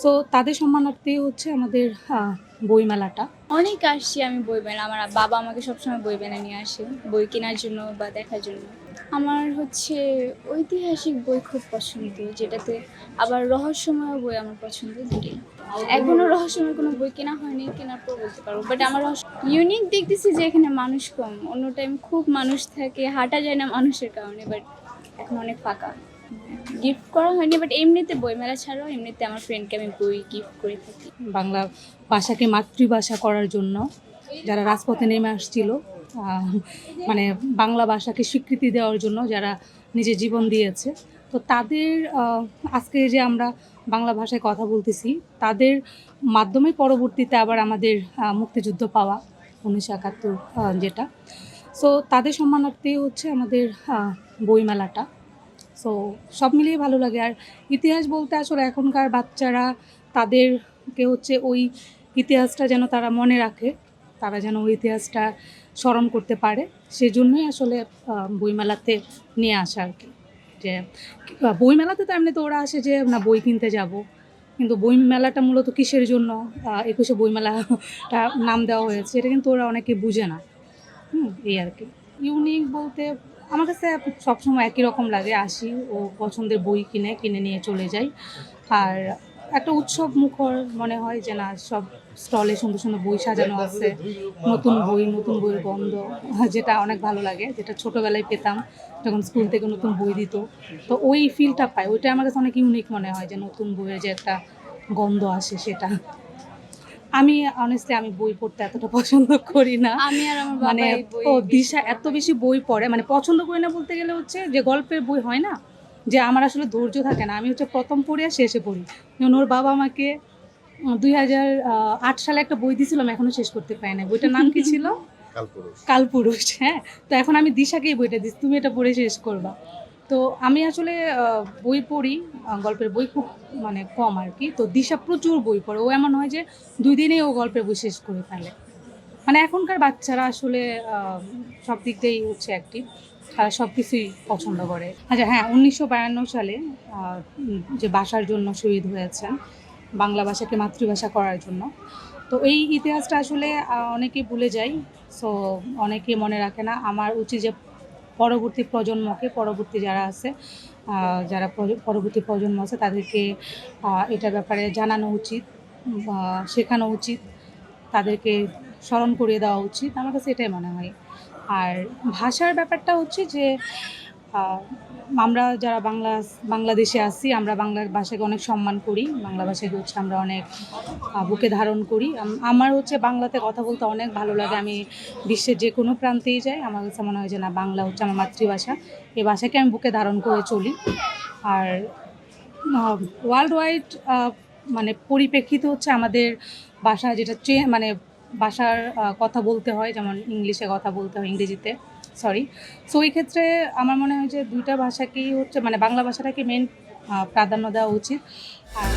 So তাদের সম্মানার্থে হচ্ছে আমাদের বইমেলাটা। অনেক আসছি আমি বই মেলা। আমার বাবা আমাকে সবসময় বই মেলা নিয়ে আসে, বই কেনার জন্য বা দেখার জন্য। আমার হচ্ছে ঐতিহাসিক বই খুব পছন্দ, যেটাতে আবার রহস্যময় বই আমার পছন্দ দুটোই। এখনো রহস্যময় কোনো বই কেনা হয়নি, কেনার পর বলতে পারবো। বাট আমার ইউনিক দেখতেছি যে এখানে মানুষ কম, অন্য টাইম খুব মানুষ থাকে, হাঁটা যায় না মানুষের কারণে। বাট এখন অনেক ফাঁকা। গিফট করা হয়নি, বাট এমনিতে বইমেলা ছাড়াও এমনিতে আমার ফ্রেন্ডকে আমি বই গিফট করে থাকি। বাংলা ভাষাকে মাতৃভাষা করার জন্য যারা রাজপথে নেমে আসছিল, মানে বাংলা ভাষাকে স্বীকৃতি দেওয়ার জন্য যারা নিজের জীবন দিয়েছে, তো তাদের আজকে যে আমরা বাংলা ভাষায় কথা বলতেছি, তাদের মাধ্যমে পরবর্তীতে আবার আমাদের মুক্তিযুদ্ধ পাওয়া 1971 যেটা। সো তাদের সম্মানার্থে হচ্ছে আমাদের বইমেলাটা। সো সব মিলিয়ে ভালো লাগে। আর ইতিহাস বলতে আসলে এখনকার বাচ্চারা তাদেরকে হচ্ছে ওই ইতিহাসটা যেন তারা মনে রাখে, তারা যেন ওই ইতিহাসটা স্মরণ করতে পারে, সেজন্যই আসলে বইমেলাতে নিয়ে আসা আর কি। যে বইমেলাতে তো এমনিতে ওরা আসে যে না বই কিনতে যাব, কিন্তু বইমেলাটা মূলত কিসের জন্য 21শে বইমেলাটা নাম দেওয়া হয়েছে এটা কিন্তু ওরা অনেকে বুঝে না। এই আর কি। ইউনিক বলতে আমার কাছে সবসময় একই রকম লাগে, আসি ও পছন্দের বই কিনে নিয়ে চলে যাই। আর একটা উৎসব মুখর মনে হয় যে না, সব স্টলে সুন্দর সুন্দর বই সাজানো আছে, নতুন বইয়ের গন্ধ, যেটা অনেক ভালো লাগে, যেটা ছোটোবেলায় পেতাম যখন স্কুল থেকে নতুন বই দিত। তো ওই ফিলটা পাই, ওইটা আমার কাছে অনেক ইউনিক মনে হয় যে নতুন বইয়ের যে একটা গন্ধ আসে সেটা। আমি অনেস্টলি আমি বই পড়তে এতটা পছন্দ করি না। আমি আর আমার মানে বাবাই বই দিশা এত বেশি বই পড়ে, মানে পছন্দ করি না বলতে গেলে হচ্ছে যে গল্পের বই হয় না, যে আমার আসলে ধৈর্য থাকে না, আমি হচ্ছে প্রথম পড়ি আর শেষে পড়ি। যেমন ওর বাবা আমাকে 2008 সালে একটা বই দিয়েছিল, আমি এখনো শেষ করতে পারি না। বইটার নাম কি ছিল? কালপুরুষ। হ্যাঁ, তো এখন আমি দিশাকেই বইটা দিচ্ছি, তুমি এটা পড়ে শেষ করবা। তো আমি আসলে বই পড়ি, গল্পের বই খুব মানে কম আর কি। তো দিশা প্রচুর বই পড়ে, ও এমন হয় যে 2 দিনেই ও গল্পের বই শেষ করে ফেলে। মানে এখনকার বাচ্চারা আসলে সব দিক দিয়েই হচ্ছে অ্যাক্টিভ, তারা সব কিছুই পছন্দ করে। আচ্ছা হ্যাঁ, 1952 সালে যে ভাষার জন্য শহীদ হয়েছেন, বাংলা ভাষাকে মাতৃভাষা করার জন্য। তো এই ইতিহাসটা আসলে অনেকেই ভুলে যায়। সো অনেকে মনে রাখে না। আমার উচিত যে পরবর্তী প্রজন্মকে, পরবর্তী যারা আছে, যারা পরবর্তী প্রজন্ম আছে তাদেরকে এটার ব্যাপারে জানানো উচিত বা শেখানো উচিত, তাদেরকে স্মরণ করিয়ে দেওয়া উচিত। আমার কাছে এটাই মনে হয়। আর ভাষার ব্যাপারটা হচ্ছে যে আহ, আমরা যারা বাংলাদেশে আছি, আমরা বাংলা ভাষাকে অনেক সম্মান করি, বাংলা ভাষাকে হচ্ছে আমরা অনেক বুকে ধারণ করি। আমার হচ্ছে বাংলাতে কথা বলতে অনেক ভালো লাগে। আমি বিশ্বের যে কোনো প্রান্তেই যাই, আমার কাছে মনে হয় যে না, বাংলা হচ্ছে আমার মাতৃভাষা, এই ভাষাকে আমি বুকে ধারণ করে চলি। আর ওয়ার্ল্ড ওয়াইড মানে পরিপ্রেক্ষিতে হচ্ছে আমাদের ভাষা যেটা মানে ভাষার কথা বলতে হয়, যেমন ইংলিশে কথা বলতে হয়, ইংরেজিতে, সরি। সো এই ক্ষেত্রে আমার মনে হয় যে দুইটা ভাষাকেই হচ্ছে, মানে বাংলা ভাষাটাকে মেন প্রাধান্য দেওয়া উচিত। আর